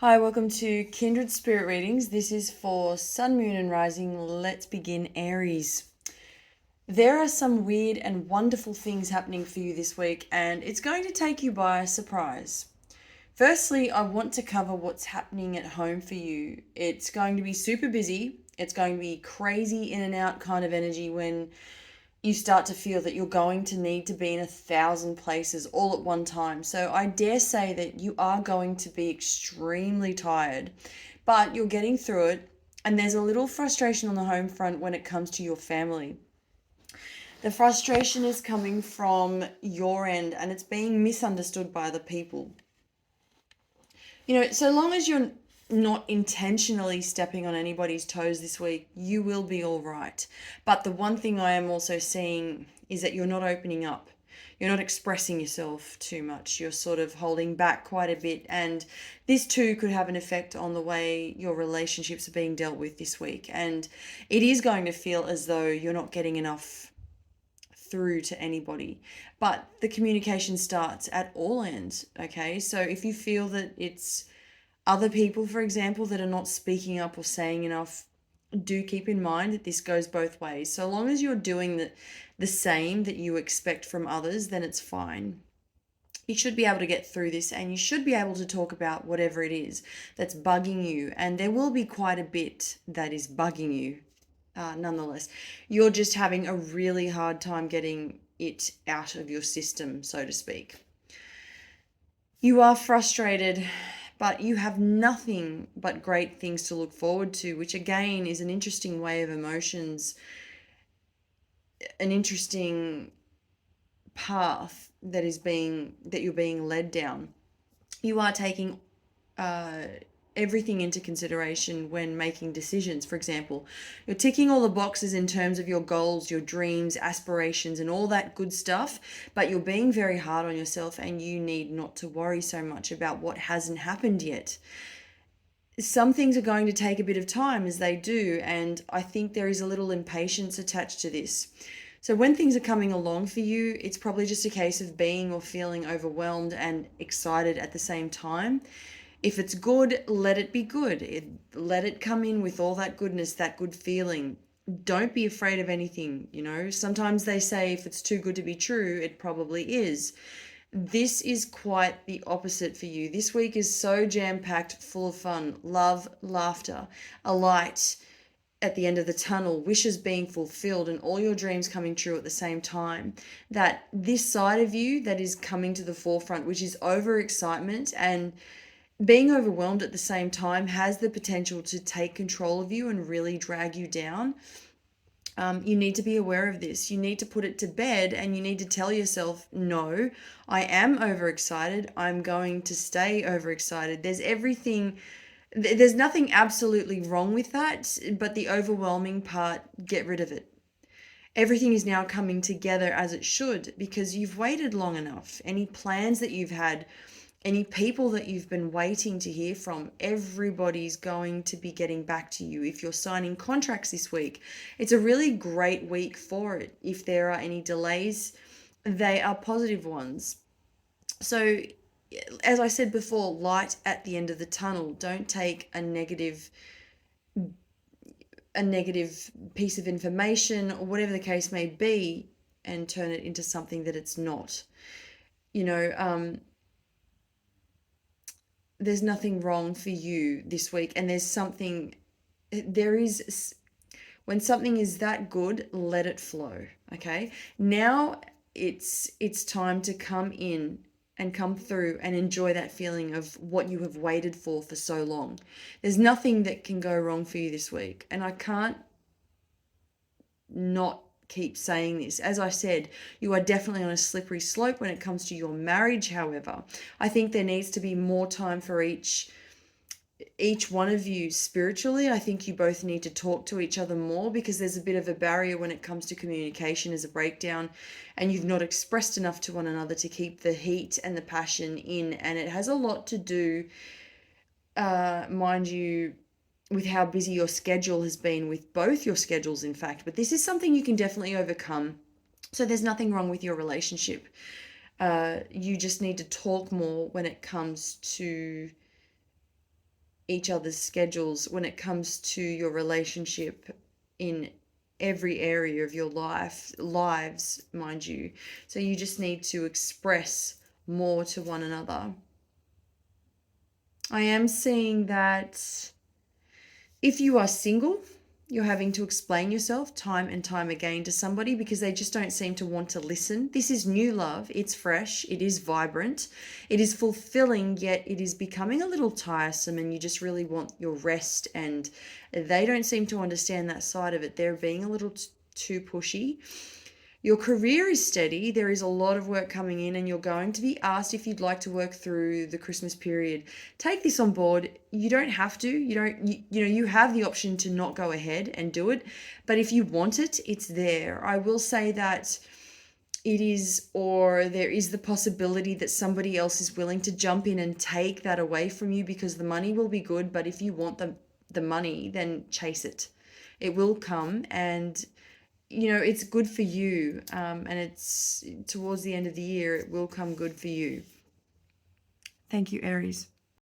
Hi, welcome to Kindred Spirit Readings. This is for Sun, Moon, and Rising. Let's begin Aries. There are some weird and wonderful things happening for you this week, and it's going to take you by surprise. Firstly, I want to cover what's happening at home for you. It's going to be super busy. It's going to be crazy in and out kind of energy when you start to feel that you're going to need to be in 1,000 places all at one time. So I dare say that you are going to be extremely tired, but you're getting through it. And there's a little frustration on the home front when it comes to your family. The frustration is coming from your end and it's being misunderstood by other people. So long as you're not intentionally stepping on anybody's toes this week, you will be all right. But the one thing I am also seeing is that you're not opening up. You're not expressing yourself too much. You're sort of holding back quite a bit. And this too could have an effect on the way your relationships are being dealt with this week. And it is going to feel as though you're not getting enough through to anybody. But the communication starts at all ends, okay? So if you feel that it's other people, for example, that are not speaking up or saying enough, do keep in mind that this goes both ways. So long as you're doing the same that you expect from others, then it's fine. You should be able to get through this and you should be able to talk about whatever it is that's bugging you. And there will be quite a bit that is bugging you nonetheless. You're just having a really hard time getting it out of your system, so to speak. You are frustrated, but you have nothing but great things to look forward to, which again is an interesting way of emotions, an interesting path that you're being led down. You are taking uh, everything into consideration when making decisions. For example, you're ticking all the boxes in terms of your goals, your dreams, aspirations, and all that good stuff, but you're being very hard on yourself and you need not to worry so much about what hasn't happened yet. Some things are going to take a bit of time as they do, and I think there is a little impatience attached to this. So when things are coming along for you, it's probably just a case of being or feeling overwhelmed and excited at the same time. If it's good, let it be good. Let it come in with all that goodness, that good feeling. Don't be afraid of anything, Sometimes they say if it's too good to be true, it probably is. This is quite the opposite for you. This week is so jam-packed, full of fun, love, laughter, a light at the end of the tunnel, wishes being fulfilled, and all your dreams coming true at the same time. That this side of you that is coming to the forefront, which is overexcitement and being overwhelmed at the same time, has the potential to take control of you and really drag you down. You need to be aware of this. You need to put it to bed and you need to tell yourself, no, I am overexcited. I'm going to stay overexcited. There's nothing absolutely wrong with that, but the overwhelming part, get rid of it. Everything is now coming together as it should because you've waited long enough. Any plans that you've had, any people that you've been waiting to hear from, everybody's going to be getting back to you. If you're signing contracts this week, it's a really great week for it. If there are any delays, they are positive ones. So, as I said before, light at the end of the tunnel. Don't take a negative piece of information or whatever the case may be and turn it into something that it's not. There's nothing wrong for you this week, and when something is that good, let it flow. Okay, now it's time to come in and come through and enjoy that feeling of what you have waited for so long. There's nothing that can go wrong for you this week, and I can't not keep saying this. As I said, you are definitely on a slippery slope when it comes to your marriage. However, I think there needs to be more time for each one of you spiritually. I think you both need to talk to each other more because there's a bit of a barrier when it comes to communication as a breakdown, and you've not expressed enough to one another to keep the heat and the passion in. And it has a lot to do, mind you, with how busy your schedule has been, with both your schedules, in fact. But this is something you can definitely overcome. So there's nothing wrong with your relationship. You just need to talk more when it comes to each other's schedules when it comes to your relationship in every area of your lives, mind you. So you just need to express more to one another. I am seeing that if you are single, you're having to explain yourself time and time again to somebody because they just don't seem to want to listen. This is new love. It's fresh. It is vibrant. It is fulfilling, yet it is becoming a little tiresome, and you just really want your rest. And they don't seem to understand that side of it. They're being a little too pushy. Your career is steady. There is a lot of work coming in, and you're going to be asked if you'd like to work through the Christmas period. Take this on board. You don't have to. You have the option to not go ahead and do it. But if you want it, it's there. I will say that it is, or there is the possibility that somebody else is willing to jump in and take that away from you because the money will be good. But if you want the money, then chase it. It will come, and it's good for you, and it's towards the end of the year, it will come good for you. Thank you, Aries.